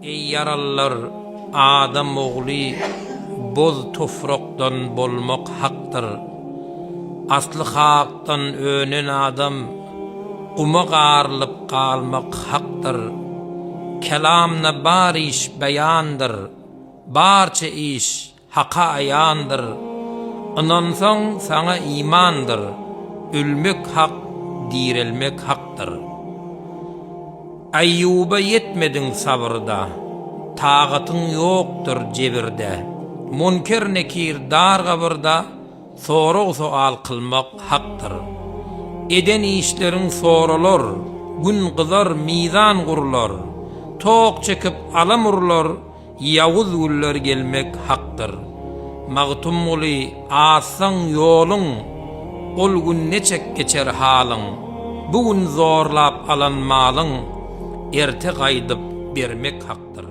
Ey yarallar, adam oğli boz tofrokdan bolmak haktır. Aslı haktan önen adam kuma garlıp kalmak haktır. Kelamna bar iş beyandır, barça iş haka ayandır. Ondan sana imandır, ölmek hak, dirilmek haktır. Ayyuba yetmedin sabırda, tağatın yoktur cebirde. Münker nekir dar qabırda, soru sual kılmak haktır. Eden işlerin sorulur, gün kızar mizan kurulur. Tok çekip alamurlar, yavuz güller gelmek haktır. Mağtum uli asan yolun, ol gün neçek geçer halın. Bugün zorlap alan malın, erte qaydıp bermek haktır.